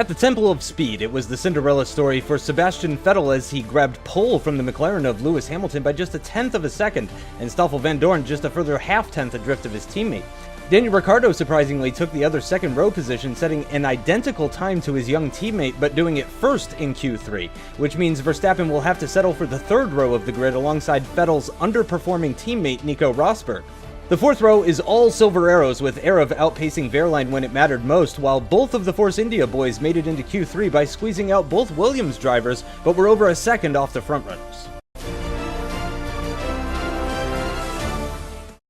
At the Temple of Speed, it was the Cinderella story for Sebastian Vettel as he grabbed pole from the McLaren of Lewis Hamilton by just a tenth of a second, and Stoffel Vandoorne just a further half-tenth adrift of his teammate. Daniel Ricciardo surprisingly took the other second row position, setting an identical time to his young teammate, but doing it first in Q3, which means Verstappen will have to settle for the third row of the grid alongside Vettel's underperforming teammate Nico Rosberg. The fourth row is all silver arrows, with aarava outpacing Wehrlein when it mattered most, while both of the Force India boys made it into Q3 by squeezing out both Williams drivers, but were over a second off the frontrunners.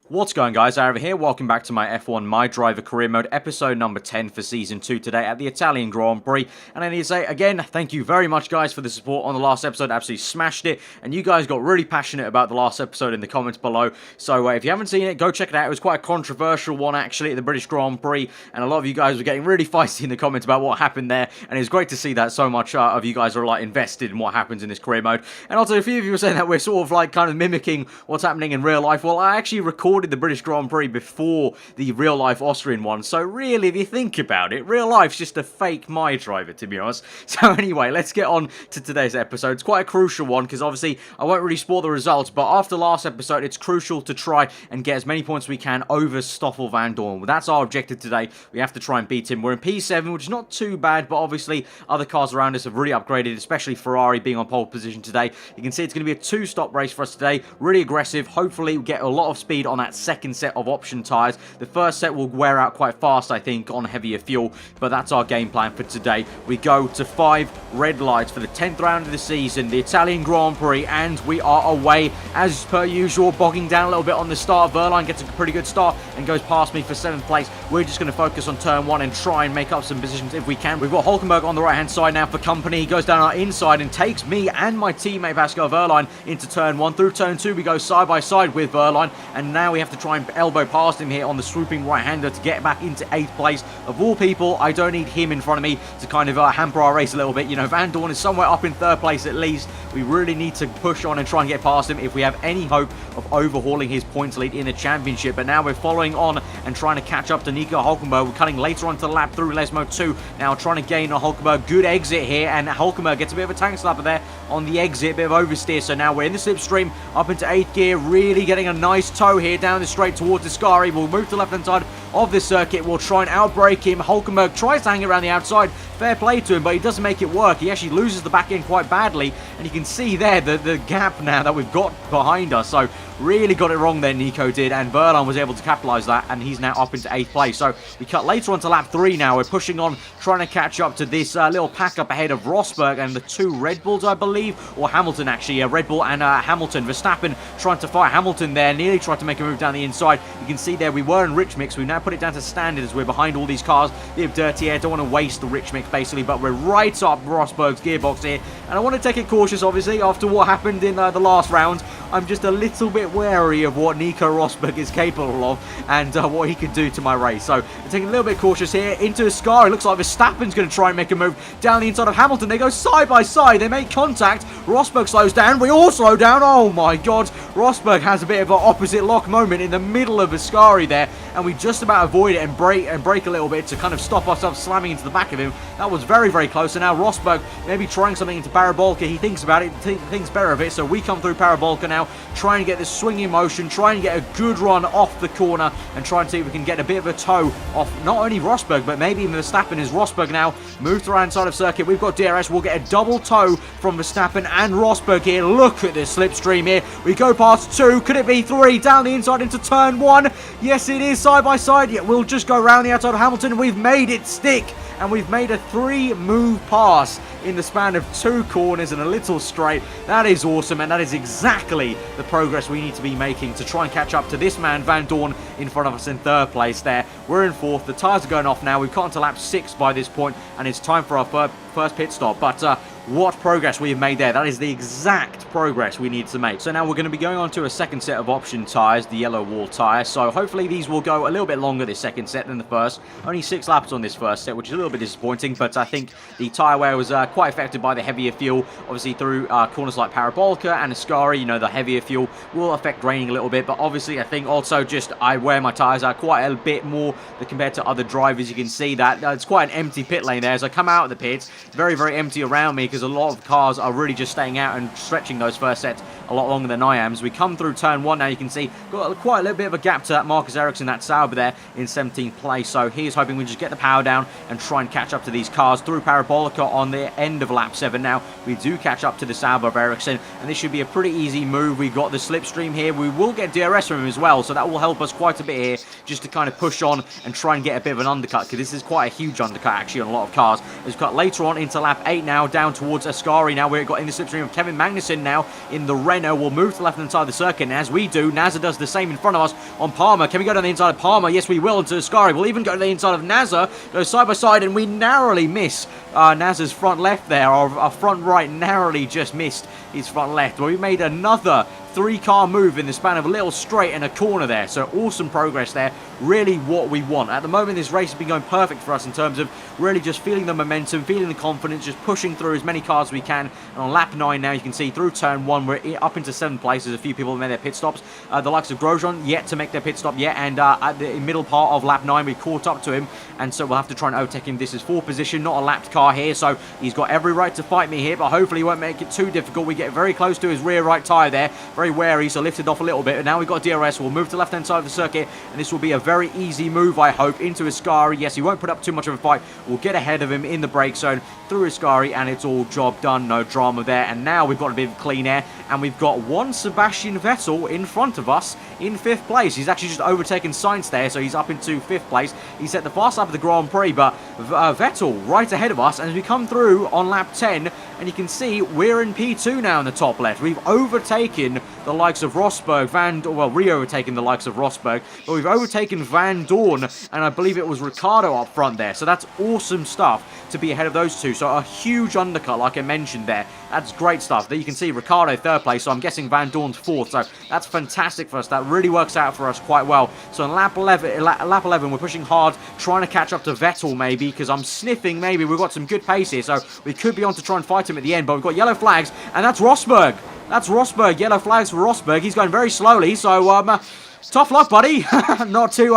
What's going, guys? aarava here. Welcome back to my F1 MyDriver career mode, episode number 10 for season 2 today at the Italian Grand Prix. And I need to say, again, thank you very much, guys, for the support on the last episode. Absolutely smashed it. And you guys got really passionate about the last episode in the comments below. So if you haven't seen it, go check it out. It was quite a controversial one, actually, at the British Grand Prix. And a lot of you guys were getting really feisty in the comments about what happened there. And it was great to see that so much of you guys are, like, invested in what happens in this career mode. And also, a few of you were saying that we're sort of, like, kind of mimicking what's happening in real life. Well, I actually recorded the British Grand Prix before the real-life Austrian one, so really, if you think about it, real life's just a fake MyDriver, to be honest. So anyway, let's get on to today's episode. It's quite a crucial one, because obviously, I won't really spoil the results, but after last episode, it's crucial to try and get as many points as we can over Stoffel Vandoorne. Well, that's our objective today. We have to try and beat him. We're in P7, which is not too bad, but obviously, other cars around us have really upgraded, especially Ferrari being on pole position today. You can see it's going to be a two-stop race for us today. Really aggressive. Hopefully, we get a lot of speed on that second set of option tyres. The first set will wear out quite fast, I think, on heavier fuel, but that's our game plan for today. We go to 5 red lights for the 10th round of the season, the Italian Grand Prix, and we are away as per usual, bogging down a little bit on the start. Wehrlein gets a pretty good start and goes past me for 7th place. We're just going to focus on turn 1 and try and make up some positions if we can. We've got Hulkenberg on the right hand side now for company. He goes down our inside and takes me and my teammate Pascal Wehrlein into turn 1. Through turn 2 we go side by side with Wehrlein, and now we have to try and elbow past him here on the swooping right-hander to get back into 8th place. Of all people, I don't need him in front of me to kind of hamper our race a little bit. You know, Vandoorne is somewhere up in 3rd place at least. We really need to push on and try and get past him if we have any hope of overhauling his points lead in the championship. But now we're following on and trying to catch up to Nico Hulkenberg. We're cutting later on to the lap through Lesmo 2. Now trying to gain a Hulkenberg. Good exit here, and Hulkenberg gets a bit of a tank slapper there on the exit. Bit of oversteer. So now we're in the slipstream up into 8th gear. Really getting a nice tow here down the straight towards the Ascari. We'll move to the left-hand side of this circuit. We'll try and outbrake him. Hulkenberg tries to hang around the outside. Fair play to him, but he doesn't make it work. He actually loses the back end quite badly, and you can see there the gap now that we've got behind us. So really got it wrong there, Nico did, and Wehrlein was able to capitalise that, and he's now up into 8th place. So we cut later on to lap 3 now. We're pushing on, trying to catch up to this little pack up ahead of Rosberg and the 2 Red Bulls, I believe, or Hamilton actually. Red Bull and Hamilton. Verstappen trying to fight Hamilton there, nearly tried to make a move down the inside. You can see there we were in rich mix. We've now put it down to standard as we're behind all these cars. Bit of dirty air, don't want to waste the rich mix basically, but we're right up Rosberg's gearbox here, and I want to take it cautious obviously after what happened in the last round. I'm just a little bit wary of what Nico Rosberg is capable of and what he can do to my race. So I'm taking a little bit cautious here into Ascari. It looks like Verstappen's going to try and make a move down the inside of Hamilton. They go side by side. They make contact. Rosberg slows down. We all slow down. Oh my god. Rosberg has a bit of an opposite lock moment in the middle of Ascari there, and we just about avoid it and brake a little bit to kind of stop ourselves slamming into the back of him. That was very, very close. And now Rosberg maybe trying something into Parabolka. He thinks about it, thinks better of it. So we come through Parabolka now, trying to get this swinging motion, trying to get a good run off the corner, and trying to see if we can get a bit of a tow off not only Rosberg, but maybe even Verstappen. As Rosberg now moves around side of circuit, we've got DRS. We'll get a double tow from Verstappen and Rosberg here. Look at this slipstream here. We go past 2. Could it be 3? Down the inside into turn 1. Yes, it is side by side. Yeah, we'll just go around the outside of Hamilton. We've made it stick, and we've made a 3-move pass in the span of 2 corners and a little straight. That is awesome, and that is exactly the progress we need to be making to try and catch up to this man Vandoorne in front of us in 3rd place there. We're in 4th. The tyres are going off now. We've got to lap 6 by this point, and it's time for our first pit stop. But what progress we have made there. That is the exact progress we need to make. So now we're going to be going on to a second set of option tyres, the yellow wall tyre. So hopefully these will go a little bit longer this second set than the first. Only 6 laps on this first set, which is a little bit disappointing, but I think the tyre wear was quite affected by the heavier fuel. Obviously through corners like Parabolica and Ascari, you know, the heavier fuel will affect graining a little bit, but obviously I think also just I wear my tyres out quite a bit more compared to other drivers. You can see that it's quite an empty pit lane there as I come out of the pits. Very, very empty around me because a lot of cars are really just staying out and stretching those first sets a lot longer than I am. As we come through turn 1 now, you can see got quite a little bit of a gap to Marcus Ericsson, that Sauber there in 17th place. So he's hoping we just get the power down and try and catch up to these cars through Parabolica on the end of lap 7. Now we do catch up to the Sauber of Ericsson, and this should be a pretty easy move. We've got the slipstream here. We will get DRS from him as well, so that will help us quite a bit here just to kind of push on and try and get a bit of an undercut, because this is quite a huge undercut actually on a lot of cars. As we cut later on into lap 8 now, down towards Ascari. Now we've got in the slipstream of Kevin Magnussen now in the Renault. We'll move to the left-hand side of the circuit, and as we do, Nazar does the same in front of us on Palmer. Can we go down the inside of Palmer? Yes, we will, into Ascari. We'll even go to the inside of Nazar, go side by side, and we narrowly miss Nazar's front left there. Our front right narrowly just missed his front left. Well, we made another 3-car move in the span of a little straight and a corner there. So awesome progress there. Really what we want. At the moment, this race has been going perfect for us in terms of really just feeling the momentum, feeling the confidence, just pushing through as many cars as we can. And on lap 9 now, you can see through turn 1, we're up into 7th place. There's a few people that made their pit stops. The likes of Grosjean yet to make their pit stop yet. And at the middle part of lap 9, we caught up to him. And so we'll have to try and overtake him. This is 4th position, not a lapped car here. So he's got every right to fight me here, but hopefully he won't make it too difficult. We get very close to his rear right tyre there. Very wary, so lifted off a little bit. And now we've got DRS. We'll move to the left-hand side of the circuit. And this will be a very easy move, I hope, into Ascari. Yes, he won't put up too much of a fight. We'll get ahead of him in the brake zone through Ascari, and it's all job done. No drama there. And now we've got a bit of clean air, and we've got one Sebastian Vettel in front of us in 5th place. He's actually just overtaken Sainz there, so he's up into 5th place. He set the fast lap of the Grand Prix, but Vettel right ahead of us. And as we come through on lap 10, and you can see we're in P2 now in the top left. We've overtaken the likes of Rosberg, re-overtaken the likes of Rosberg, but we've overtaken Van Dorn, and I believe it was Ricciardo up front there. So that's awesome stuff to be ahead of those two. So a huge undercut, like I mentioned there. That's great stuff. There you can see Ricciardo 3rd place, so I'm guessing Van Dorn's 4th. So that's fantastic for us. That really works out for us quite well. So in lap 11, we're pushing hard, trying to catch up to Vettel maybe, because I'm sniffing maybe we've got some good pace here. So we could be on to try and fight him at the end, but we've got yellow flags, and that's Rosberg. That's Rosberg. Yellow flags for Rosberg. He's going very slowly, so tough luck, buddy. not too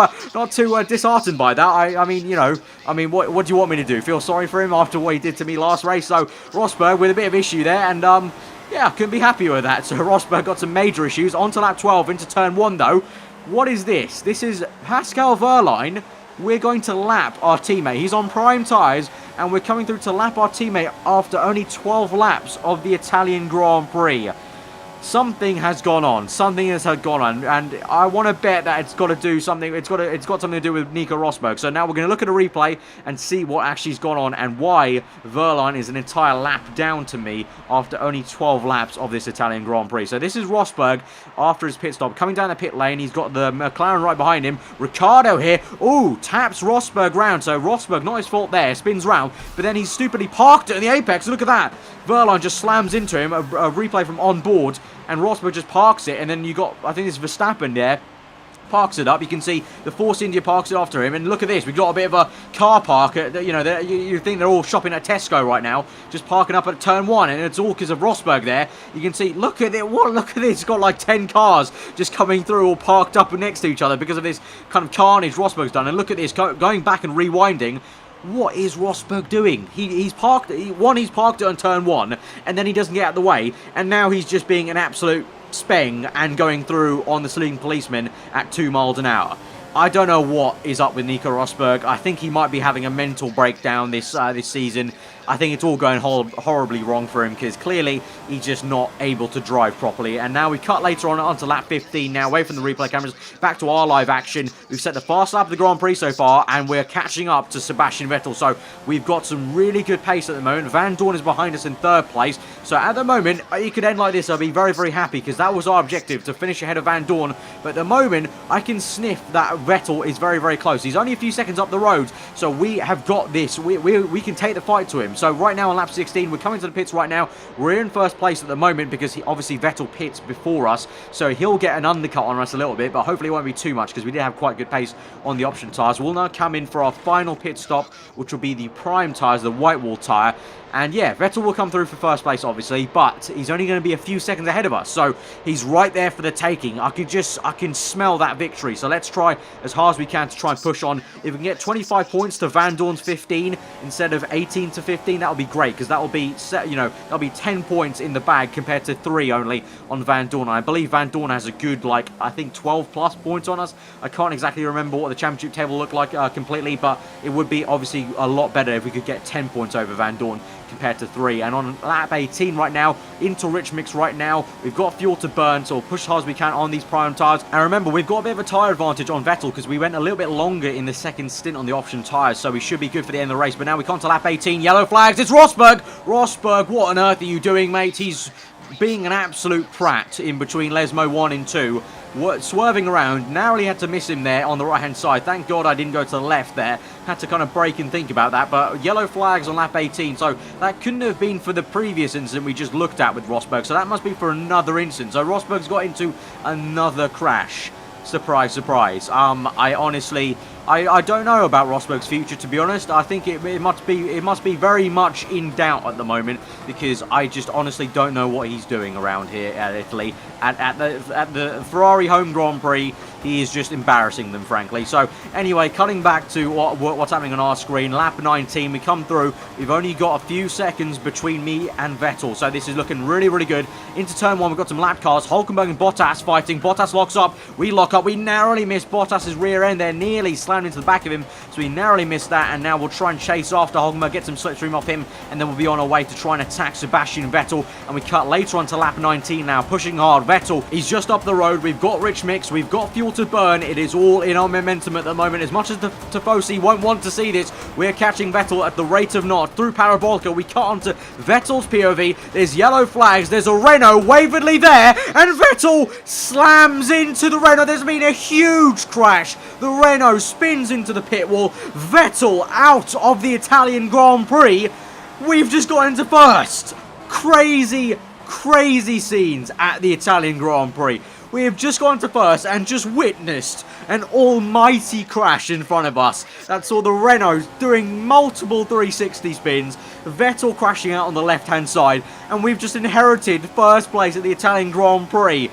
disheartened by that. I mean, what do you want me to do? Feel sorry for him after what he did to me last race? So Rosberg with a bit of issue there, and yeah, I couldn't be happier with that. So Rosberg got some major issues. On to lap 12 into turn 1 though. What is this? This is Pascal Wehrlein. We're going to lap our teammate. He's on prime tyres, and we're coming through to lap our teammate after only 12 laps of the Italian Grand Prix. Something has gone on. Something has gone on, and I want to bet that it's got to do something. It's got something to do with Nico Rosberg. So now we're going to look at a replay and see what actually has gone on and why Wehrlein is an entire lap down to me after only 12 laps of this Italian Grand Prix. So this is Rosberg after his pit stop, coming down the pit lane. He's got the McLaren right behind him. Ricciardo here. Ooh, taps Rosberg round. So Rosberg, not his fault there, spins round, but then he's stupidly parked it in the apex. Look at that. Wehrlein just slams into him. A replay from on board. And Rosberg just parks it, and then you got, I think it's Verstappen there, parks it up. You can see the Force India parks it after him, and look at this. We've got a bit of a car park. You think they're all shopping at Tesco right now, just parking up at turn 1, and it's all because of Rosberg there. You can see, look at it. Look at this. It's got like 10 cars just coming through, all parked up next to each other because of this kind of carnage Rosberg's done. And look at this, going back and rewinding. What is Rosberg doing? He's parked it on turn 1, and then he doesn't get out of the way, and now he's just being an absolute speng and going through on the sleeping policeman at 2 miles an hour. I don't know what is up with Nico Rosberg. I think he might be having a mental breakdown this season. I think it's all going horribly wrong for him, because clearly he's just not able to drive properly. And now we cut later on onto lap 15 now, away from the replay cameras, back to our live action. We've set the fast lap of the Grand Prix so far, and we're catching up to Sebastian Vettel. So we've got some really good pace at the moment. Van Dorn is behind us in 3rd place. So at the moment, you could end like this. I'll be very, very happy, because that was our objective, to finish ahead of Van Dorn. But at the moment, I can sniff that Vettel is very, very close. He's only a few seconds up the road, so we have got this. We can take the fight to him. time. So right now on lap 16, we're coming to the pits right now. We're in first place at the moment because obviously Vettel pits before us, so he'll get an undercut on us a little bit, but hopefully it won't be too much because we did have quite good pace on the option tyres. We'll now come in for our final pit stop, which will be the prime tyres, the white wall tyre. And yeah, Vettel will come through for first place, obviously, but he's only going to be a few seconds ahead of us. So he's right there for the taking. I can smell that victory. So let's try as hard as we can to try and push on. If we can get 25 points to Van Dorn's 15 instead of 18 to 15, that'll be great, because that'll be, that'll be 10 points in the bag compared to 3 only on Van Dorn. I believe Van Dorn has a good, like, I think 12 plus points on us. I can't exactly remember what the championship table looked like completely, but it would be obviously a lot better if we could get 10 points over Van Dorn compared to 3. And on lap 18 right now, into rich mix right now, we've got fuel to burn, so we'll push as hard as we can on these prime tyres. And remember, we've got a bit of a tyre advantage on Vettel because we went a little bit longer in the second stint on the option tyres, so we should be good for the end of the race. But now we come to lap 18, yellow flags, it's Rosberg! Rosberg, what on earth are you doing, mate? He's being an absolute prat in between Lesmo 1 and 2. Swerving around, narrowly had to miss him there on the right hand side. Thank God I didn't go to the left there. Had to kind of break and think about that, but yellow flags on lap 18, so that couldn't have been for the previous incident we just looked at with Rosberg, so that must be for another incident. So Rosberg's got into another crash. Surprise, surprise. I honestly, I don't know about Rosberg's future, to be honest. I think it must be very much in doubt at the moment, because I just honestly don't know what he's doing around here at Italy. At the Ferrari home Grand Prix, he is just embarrassing them, frankly. So anyway, cutting back to what's happening on our screen, lap 19, we come through. We've only got a few seconds between me and Vettel, so this is looking really, really good. Into turn 1, we've got some lap cars. Hulkenberg and Bottas fighting. Bottas locks up. We lock up. We narrowly missed Bottas's rear end there, nearly slammed into the back of him, so we narrowly missed that, and now we'll try and chase after Hulkenberg, get some slipstream off him, and then we'll be on our way to try and attack Sebastian Vettel. And we cut later on to lap 19 now, pushing hard. Vettel, he's just up the road. We've got rich mix. We've got fuel to burn. It is all in our momentum at the moment. As much as the Tifosi won't want to see this, we're catching Vettel at the rate of knot through Parabolka. We cut onto Vettel's POV. There's yellow flags. There's a Renault waywardly there, and Vettel slams into the Renault. There's been a huge crash. The Renault spins into the pit wall. Vettel out of the Italian Grand Prix. We've just got into first. Crazy, crazy scenes at the Italian Grand Prix. We have just gone to first and just witnessed an almighty crash in front of us. That saw the Renault doing multiple 360 spins, Vettel crashing out on the left-hand side, and we've just inherited first place at the Italian Grand Prix.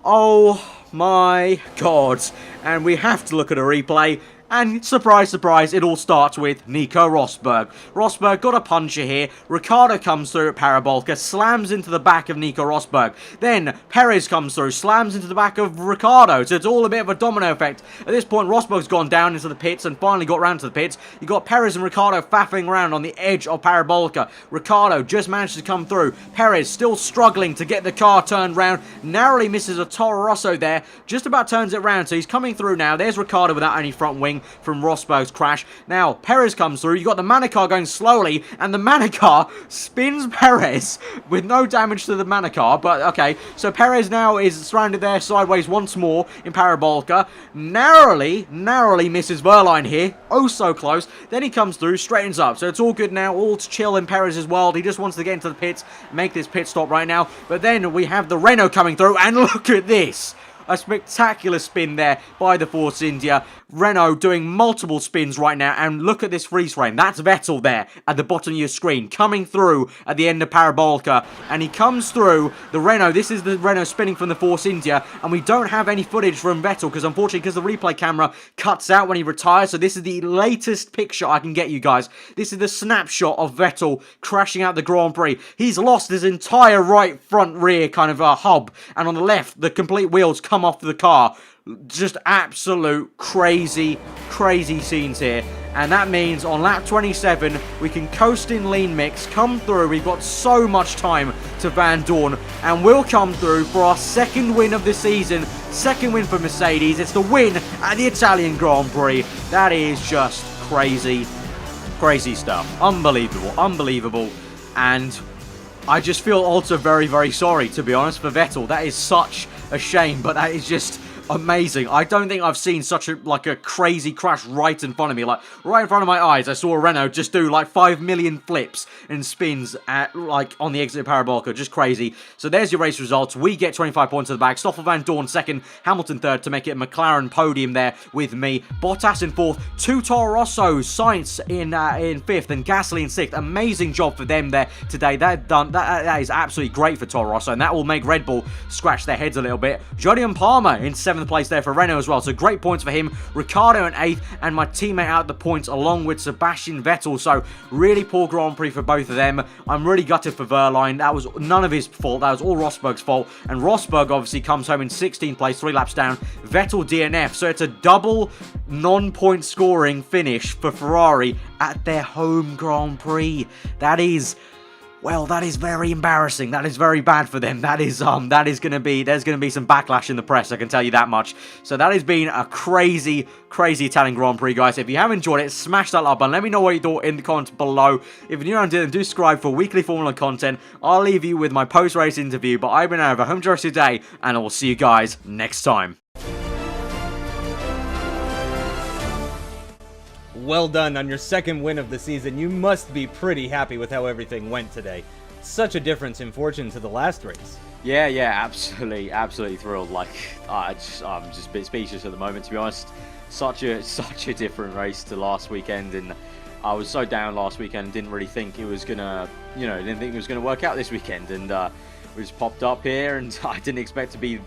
Oh my God. And we have to look at a replay. And surprise, surprise, it all starts with Nico Rosberg. Rosberg got a puncher here. Ricciardo comes through at Parabolka, slams into the back of Nico Rosberg. Then Perez comes through, slams into the back of Ricciardo. So it's all a bit of a domino effect. At this point, Rosberg's gone down into the pits and finally got round to the pits. You got Perez and Ricciardo faffing around on the edge of Parabolka. Ricciardo just managed to come through. Perez still struggling to get the car turned round. Narrowly misses a Toro Rosso there. Just about turns it round. So he's coming through now. There's Ricciardo without any front wing from Rosberg's crash. Now Perez comes through. You got the Manukar going slowly, and the Manukar spins Perez with no damage to the Manukar. But okay, so Perez now is surrounded there sideways once more in Parabolka. Narrowly misses Verline here. Oh, so close. Then he comes through, straightens up. So it's all good now. All chill in Perez's world. He just wants to get into the pits, make this pit stop right now. But then we have the Renault coming through, and look at this. A spectacular spin there by the Force India. Renault doing multiple spins right now, and look at this freeze frame. That's Vettel there at the bottom of your screen, coming through at the end of Parabolka, and he comes through the Renault. This is the Renault spinning from the Force India, and we don't have any footage from Vettel because unfortunately, because the replay camera cuts out when he retires, so this is the latest picture I can get you guys. This is the snapshot of Vettel crashing out the Grand Prix. He's lost his entire right front rear kind of hub, and on the left, the complete wheels come off the car. Just absolute crazy scenes here. And that means on lap 27, we can coast in lean mix, come through. We've got so much time to Van Dorn, and we'll come through for our second win of the season. Second win for Mercedes. It's the win at the Italian Grand Prix. That is just crazy stuff. Unbelievable. And I just feel also very sorry, to be honest, for Vettel. That is such a shame, but that is just amazing. I don't think I've seen such a crazy crash right in front of me, like right in front of my eyes. I saw a Renault just do like 5 million flips and spins at like on the exit parabolica, just crazy. So there's your race results. We get 25 points to the bag. Stoffel Van Dorn second, Hamilton third to make it a McLaren podium there with me. Bottas in fourth, two Toro Rossos, Sainz in fifth, and Gasly in sixth. Amazing job for them there today. That is absolutely great for Toro Rosso, and that will make Red Bull scratch their heads a little bit. Jodion Palmer in seventh place there for Renault as well, so great points for him. Ricciardo in eighth, and my teammate out the points along with Sebastian Vettel. So really poor Grand Prix for both of them. I'm really gutted for Wehrlein. That was none of his fault. That was all Rosberg's fault. And Rosberg obviously comes home in 16th place, 3 laps down. Vettel DNF. So it's a double non-point scoring finish for Ferrari at their home Grand Prix. That is... well, that is very embarrassing. That is very bad for them. There's gonna be some backlash in the press, I can tell you that much. So that has been a crazy Italian Grand Prix, guys. If you have enjoyed it, smash that like button. Let me know what you thought in the comments below. If you're new around here, do subscribe for weekly Formula content. I'll leave you with my post-race interview, but I've been over. Home to the rest of your day, and I will see you guys next time. Well done on your second win of the season. You must be pretty happy with how everything went today. Such a difference in fortune to the last race. Yeah, absolutely thrilled. Like, I'm just a bit speechless at the moment, to be honest. Such a different race to last weekend, and I was so down last weekend and didn't really think it was gonna, didn't think it was gonna work out this weekend, and we just popped up here, and I didn't expect to be,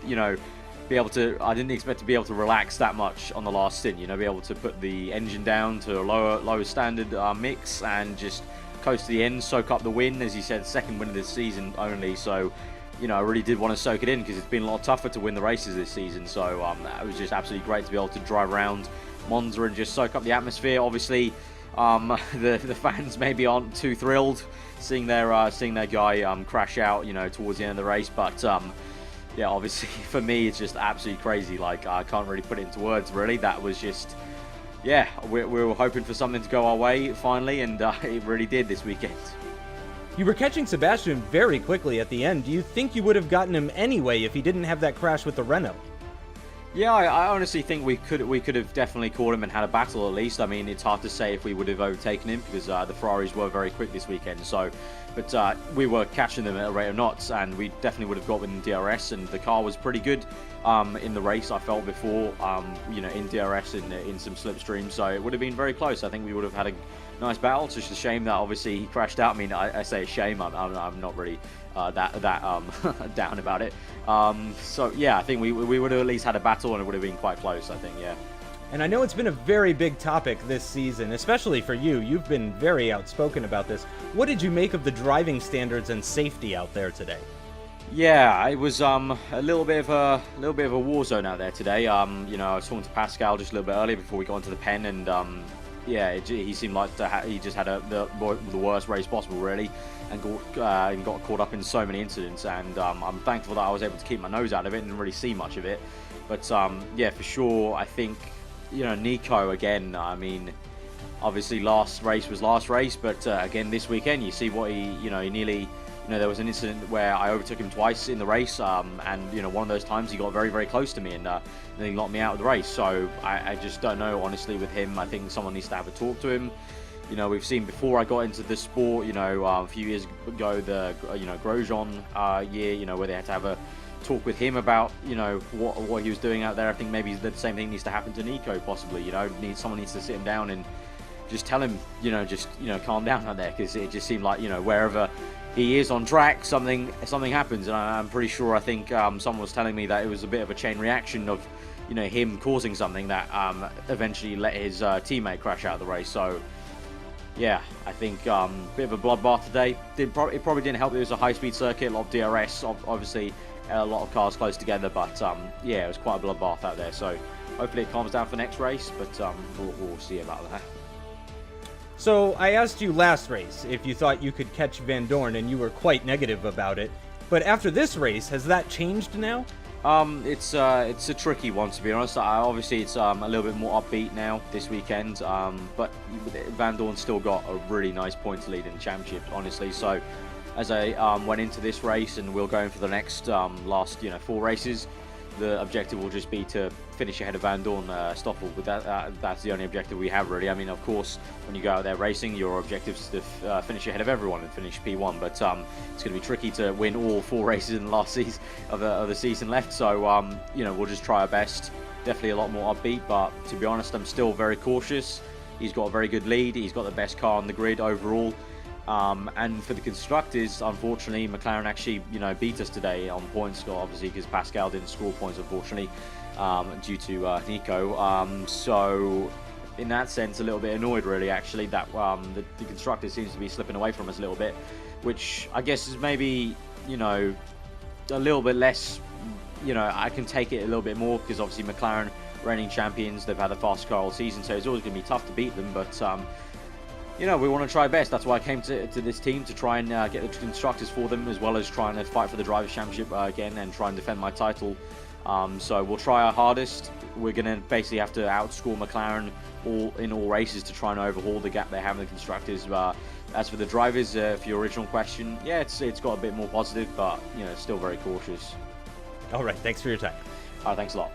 I didn't expect to be able to relax that much on the last stint, be able to put the engine down to a lower standard mix and just coast to the end, soak up the win. As you said, second win of this season only, so I really did want to soak it in because it's been a lot tougher to win the races this season. So it was just absolutely great to be able to drive around Monza and just soak up the atmosphere. Obviously, the fans maybe aren't too thrilled seeing their guy crash out, towards the end of the race, but yeah, obviously for me it's just absolutely crazy. Like, I can't really put it into words, really. That was just, yeah, we were hoping for something to go our way finally, and it really did this weekend. You were catching Sebastian very quickly at the end. Do you think you would have gotten him anyway if he didn't have that crash with the Renault? Yeah, I honestly think we could have definitely caught him and had a battle at least. I mean, it's hard to say if we would have overtaken him because the Ferraris were very quick this weekend. So, but we were catching them at a rate of knots, and we definitely would have got within DRS. And the car was pretty good in the race. I felt before, in DRS in some slipstreams. So it would have been very close. I think we would have had a nice battle. It's just a shame that obviously he crashed out. I mean, I say a shame. I'm not really that down about it. So yeah, I think we would have at least had a battle, and it would have been quite close, I think. Yeah. And I know it's been a very big topic this season, especially for you. You've been very outspoken about this. What did you make of the driving standards and safety out there today? Yeah, it was a little bit of a war zone out there today. I was talking to Pascal just a little bit earlier before we got into the pen, and yeah, he seemed like he just had the worst race possible, really, and got caught up in so many incidents. And I'm thankful that I was able to keep my nose out of it and didn't really see much of it. But yeah, for sure, I think Nico again. I mean, obviously last race was last race, but again this weekend you see what he nearly. There was an incident where I overtook him twice in the race, and one of those times he got very, very close to me, and then he knocked me out of the race. So I just don't know, honestly, with him. I think someone needs to have a talk to him. We've seen before I got into the sport, a few years ago, the Grosjean year, where they had to have a talk with him about what he was doing out there. I think maybe the same thing needs to happen to Nico, possibly. Someone needs to sit him down and just tell him, calm down out there, because it just seemed like wherever he is on track, something happens, and I'm pretty sure. I think someone was telling me that it was a bit of a chain reaction of him causing something that eventually let his teammate crash out of the race. So yeah, I think bit of a bloodbath today. It probably didn't help. It was a high-speed circuit, a lot of DRS, obviously a lot of cars close together, but yeah, it was quite a bloodbath out there. So hopefully it calms down for next race, but we'll see about that. So I asked you last race if you thought you could catch Van Dorn, and you were quite negative about it. But after this race, has that changed now? It's a tricky one, to be honest. Obviously, it's a little bit more upbeat now this weekend. But Van Dorn still got a really nice points lead in the championship, honestly. So as I went into this race, and we're going for the next last 4 races, the objective will just be to finish ahead of Van Dorn, Stoffel. But that's the only objective we have, really. I mean, of course, when you go out there racing, your objective is to finish ahead of everyone and finish P1. But it's going to be tricky to win all 4 races in the last season of the season left. So you know, we'll just try our best. Definitely a lot more upbeat, but to be honest, I'm still very cautious. He's got a very good lead. He's got the best car on the grid overall. And for the constructors, unfortunately, McLaren actually, you know, beat us today on points, obviously, because Pascal didn't score points, unfortunately, due to Nico. So, in that sense, a little bit annoyed, really, actually, that the constructor seems to be slipping away from us a little bit, which I guess is maybe, you know, a little bit less, you know, I can take it a little bit more, because obviously McLaren, reigning champions, they've had a fast car all season, so it's always going to be tough to beat them, but you know, we want to try best. That's why I came to this team, to try and get the constructors for them, as well as trying to fight for the Drivers' Championship again and try and defend my title. So we'll try our hardest. We're going to basically have to outscore McLaren in all races to try and overhaul the gap they have in the constructors. As for the drivers, for your original question, yeah, it's got a bit more positive, but, you know, still very cautious. All right, thanks for your time. Thanks a lot.